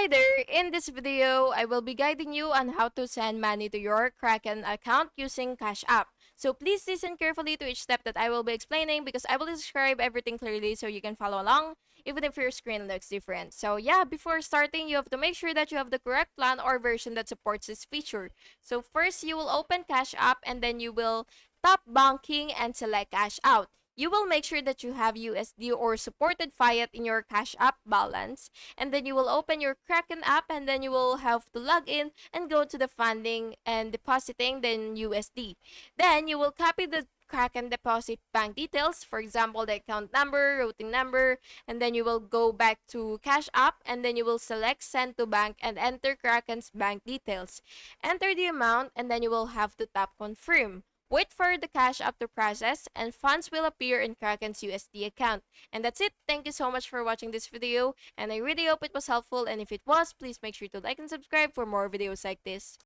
Hi there! In this video, I will be guiding you on how to send money to your Kraken account using Cash App. So please listen carefully to each step that I will be explaining because I will describe everything clearly so you can follow along even if your screen looks different. So yeah, before starting, you have to make sure that you have the correct plan or version that supports this feature. So first, you will open Cash App and then you will tap Banking and select Cash Out. You will make sure that you have USD or supported fiat in your Cash App balance, and then you will open your Kraken app and then you will have to log in and go to the funding and depositing then USD. Then you will copy the Kraken deposit bank details, for example, the account number, routing number, and then you will go back to Cash App and then you will select send to bank and enter Kraken's bank details. Enter the amount and then you will have to tap confirm. Wait for the Cash App to process and funds will appear in Kraken's USD account. And that's it. Thank you so much for watching this video and I really hope it was helpful, and if it was, please make sure to like and subscribe for more videos like this.